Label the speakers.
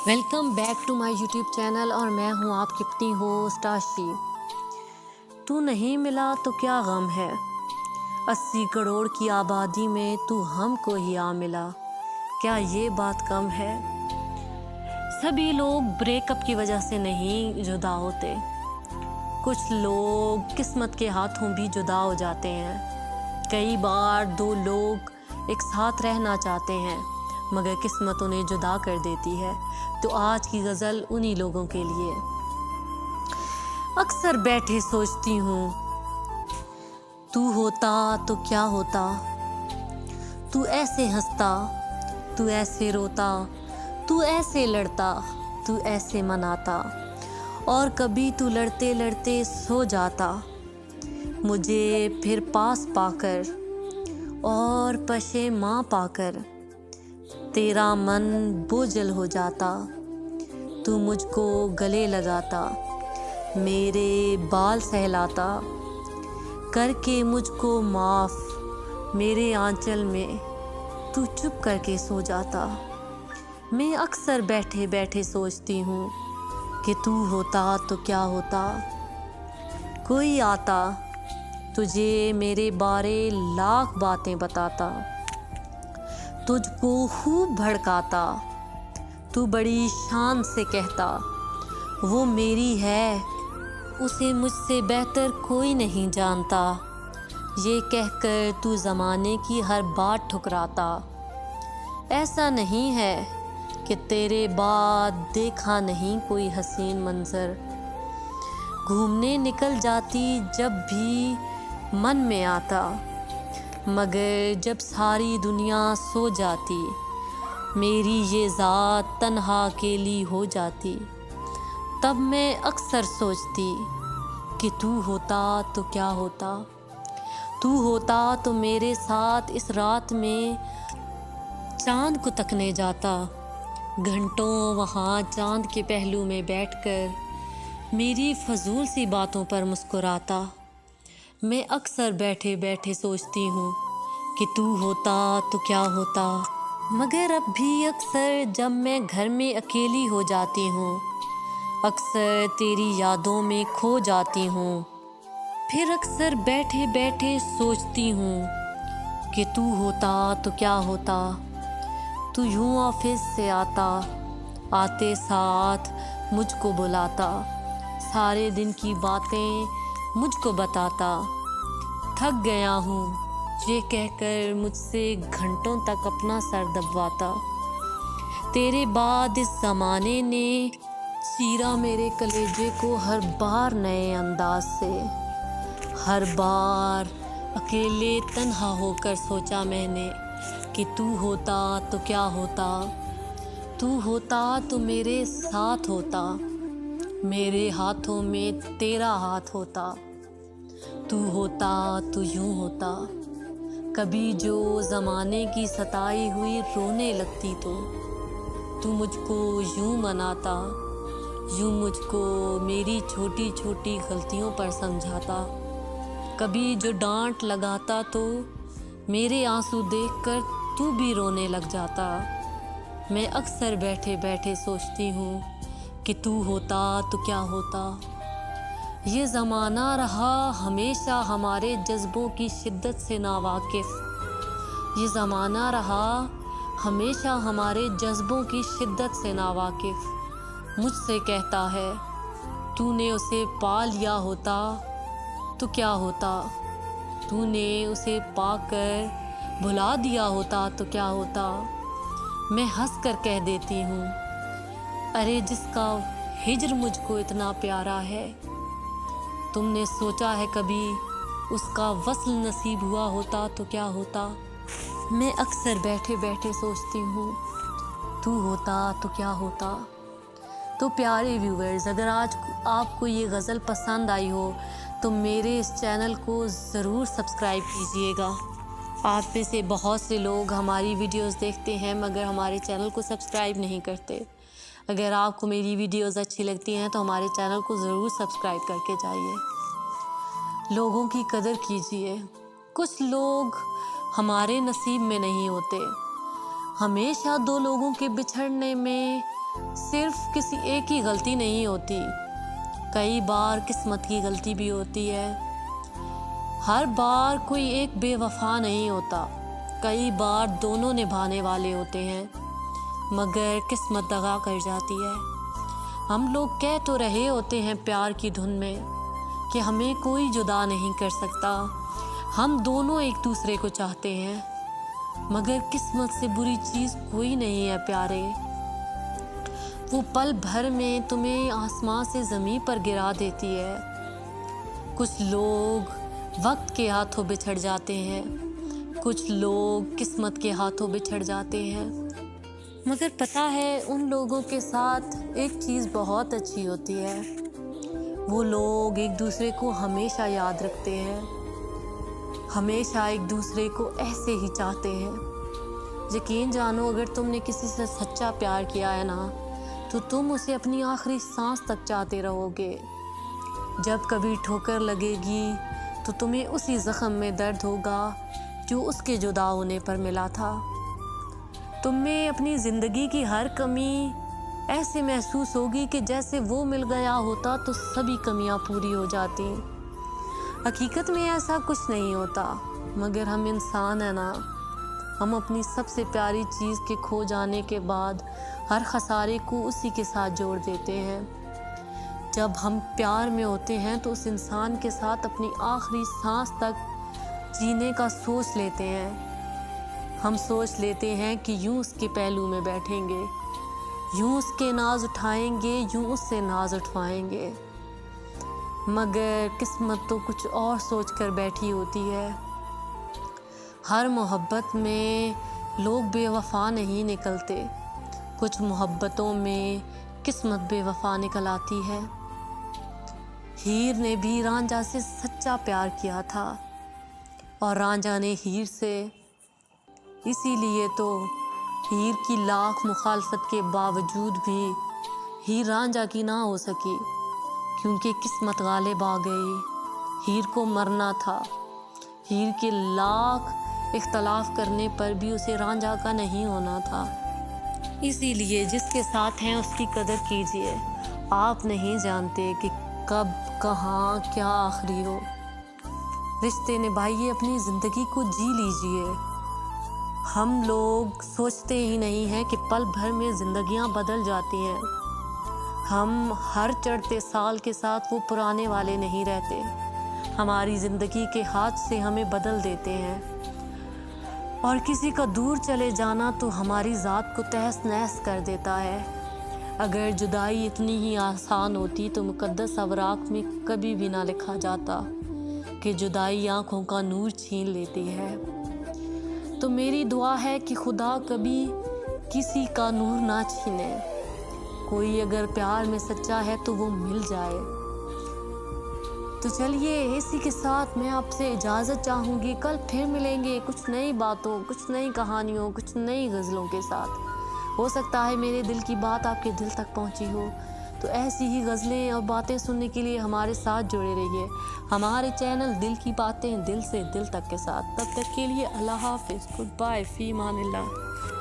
Speaker 1: Welcome back to my YouTube channel और मैं हूँ आपकी अपनी होस्ट आशी। तू नहीं मिला तो क्या गम है, 80 करोड़ की आबादी में तू हमको ही आ मिला, क्या ये बात कम है। सभी लोग ब्रेकअप की वजह से नहीं जुदा होते, कुछ लोग किस्मत के हाथों भी जुदा हो जाते हैं। कई बार दो लोग एक साथ रहना चाहते हैं मगर किस्मत उन्हें जुदा कर देती है। तो आज की गज़ल उन्हीं लोगों के लिए। अक्सर बैठे सोचती हूँ, तू होता तो क्या होता, तू ऐसे हंसता, तू ऐसे रोता, तू ऐसे लड़ता, तू ऐसे मनाता, और कभी तू लड़ते लड़ते सो जाता, मुझे फिर पास पाकर और पशेमां पाकर तेरा मन बोझल हो जाता। तू मुझको गले लगाता, मेरे बाल सहलाता, करके मुझको माफ़ मेरे आंचल में तू चुप करके सो जाता। मैं अक्सर बैठे बैठे सोचती हूँ कि तू होता तो क्या होता। कोई आता तुझे मेरे बारे लाख बातें बताता, तुझको खूब भड़काता, तू बड़ी शान से कहता वो मेरी है, उसे मुझसे बेहतर कोई नहीं जानता। ये कहकर तू ज़माने की हर बात ठुकराता। ऐसा नहीं है कि तेरे बाद देखा नहीं कोई हसीन मंजर, घूमने निकल जाती जब भी मन में आता, मगर जब सारी दुनिया सो जाती मेरी ये ज़ात तन्हा अकेली हो जाती। तब मैं अक्सर सोचती कि तू होता तो क्या होता। तू होता तो मेरे साथ इस रात में चांद को तकने जाता, घंटों वहाँ चांद के पहलू में बैठकर मेरी फजूल सी बातों पर मुस्कुराता। मैं अक्सर बैठे बैठे सोचती हूँ कि तू होता तो क्या होता, मगर अब भी अक्सर जब मैं घर में अकेली हो जाती हूँ, अक्सर तेरी यादों में खो जाती हूँ, फिर अक्सर बैठे बैठे सोचती हूँ कि तू होता तो क्या होता। तू यूँ ऑफिस से आता, आते साथ मुझको बुलाता, सारे दिन की बातें मुझको बताता। थक गया हूँ ये कहकर मुझसे घंटों तक अपना सर दबवाता। तेरे बाद इस ज़माने ने चीरा मेरे कलेजे को हर बार नए अंदाज से, हर बार अकेले तन्हा होकर सोचा मैंने कि तू होता तो क्या होता। तू होता तो मेरे साथ होता, मेरे हाथों में तेरा हाथ होता। तू होता तो यूं होता, कभी जो ज़माने की सताई हुई रोने लगती तो तू मुझको यूं मनाता, यूं मुझको मेरी छोटी छोटी गलतियों पर समझाता। कभी जो डांट लगाता तो मेरे आंसू देखकर तू भी रोने लग जाता। मैं अक्सर बैठे बैठे सोचती हूँ कि तू होता तो क्या होता। ये ज़माना रहा हमेशा हमारे जज्बों की शिद्दत से नावाकिफ़, ये ज़माना रहा हमेशा हमारे जज्बों की शिद्दत से नावाकिफ़। मुझसे कहता है तूने उसे पा लिया होता तो क्या होता, तूने उसे पाकर भुला दिया होता तो क्या होता। मैं हंस कर कह देती हूँ, अरे जिसका हिज्र मुझको इतना प्यारा है, तुमने सोचा है कभी उसका वस्ल नसीब हुआ होता तो क्या होता। मैं अक्सर बैठे बैठे सोचती हूँ तू होता तो क्या होता। तो प्यारे व्यूअर्स, अगर आज आपको ये गज़ल पसंद आई हो तो मेरे इस चैनल को ज़रूर सब्सक्राइब कीजिएगा। आप में से बहुत से लोग हमारी वीडियोस देखते हैं मगर हमारे चैनल को सब्सक्राइब नहीं करते। अगर आपको मेरी वीडियोस अच्छी लगती हैं तो हमारे चैनल को ज़रूर सब्सक्राइब करके जाइए। लोगों की कदर कीजिए, कुछ लोग हमारे नसीब में नहीं होते, हमेशा दो लोगों के बिछड़ने में सिर्फ किसी एक ही गलती नहीं होती, कई बार किस्मत की गलती भी होती है। हर बार कोई एक बेवफा नहीं होता, कई बार दोनों निभाने वाले होते हैं, मगर किस्मत दगा कर जाती है। हम लोग कह तो रहे होते हैं प्यार की धुन में कि हमें कोई जुदा नहीं कर सकता, हम दोनों एक दूसरे को चाहते हैं, मगर किस्मत से बुरी चीज़ कोई नहीं है प्यारे। वो पल भर में तुम्हें आसमां से ज़मीन पर गिरा देती है। कुछ लोग वक्त के हाथों बिछड़ जाते हैं, कुछ लोग किस्मत के हाथों बिछड़ जाते हैं, मगर पता है उन लोगों के साथ एक चीज़ बहुत अच्छी होती है, वो लोग एक दूसरे को हमेशा याद रखते हैं, हमेशा एक दूसरे को ऐसे ही चाहते हैं। यकीन जानो, अगर तुमने किसी से सच्चा प्यार किया है ना, तो तुम उसे अपनी आखिरी सांस तक चाहते रहोगे। जब कभी ठोकर लगेगी तो तुम्हें उसी ज़ख्म में दर्द होगा जो उसके जुदा होने पर मिला था। तुम्हें अपनी ज़िंदगी की हर कमी ऐसे महसूस होगी कि जैसे वो मिल गया होता तो सभी कमियां पूरी हो जाती। हकीकत में ऐसा कुछ नहीं होता, मगर हम इंसान हैं ना, हम अपनी सबसे प्यारी चीज़ के खो जाने के बाद हर खसारे को उसी के साथ जोड़ देते हैं। जब हम प्यार में होते हैं तो उस इंसान के साथ अपनी आखिरी सांस तक जीने का सोच लेते हैं। हम सोच लेते हैं कि यूं उसके पहलू में बैठेंगे, यूं उसके नाज उठाएंगे, यूं उससे नाज उठवाएंगे, मगर किस्मत तो कुछ और सोच कर बैठी होती है। हर मोहब्बत में लोग बेवफा नहीं निकलते, कुछ मोहब्बतों में किस्मत बेवफा निकल आती है। हीर ने भी रांझा से सच्चा प्यार किया था और रांझा ने हीर से, इसीलिए तो हीर की लाख मुखालफत के बावजूद भी हीर रांझा की ना हो सकी, क्योंकि किस्मत गालिब आ गई। हीर को मरना था, हीर के लाख इख्तलाफ करने पर भी उसे रांझा का नहीं होना था। इसीलिए जिसके साथ हैं उसकी कदर कीजिए, आप नहीं जानते कि कब कहाँ क्या आखिरी हो। रिश्ते निभाइए, अपनी ज़िंदगी को जी लीजिए। हम लोग सोचते ही नहीं हैं कि पल भर में ज़िंदगियां बदल जाती हैं। हम हर चढ़ते साल के साथ वो पुराने वाले नहीं रहते, हमारी ज़िंदगी के हाथ से हमें बदल देते हैं। और किसी का दूर चले जाना तो हमारी ज़ात को तहस नहस कर देता है। अगर जुदाई इतनी ही आसान होती तो मुक़द्दस अवराक में कभी भी ना लिखा जाता कि जुदाई आँखों का नूर छीन लेती है। तो मेरी दुआ है कि खुदा कभी किसी का नूर ना छीने। कोई अगर प्यार में सच्चा है तो वो मिल जाए। तो चलिए, इसी के साथ मैं आपसे इजाज़त चाहूँगी। कल फिर मिलेंगे कुछ नई बातों, कुछ नई कहानियों, कुछ नई गज़लों के साथ। हो सकता है मेरे दिल की बात आपके दिल तक पहुँची हो, तो ऐसी ही गज़लें और बातें सुनने के लिए हमारे साथ जुड़े रहिए। हमारे चैनल दिल की बातें दिल से दिल तक के साथ। तब तक के लिए अल्लाह हाफ़िज़, गुड बाय, फ़ी अमानिल्लाह।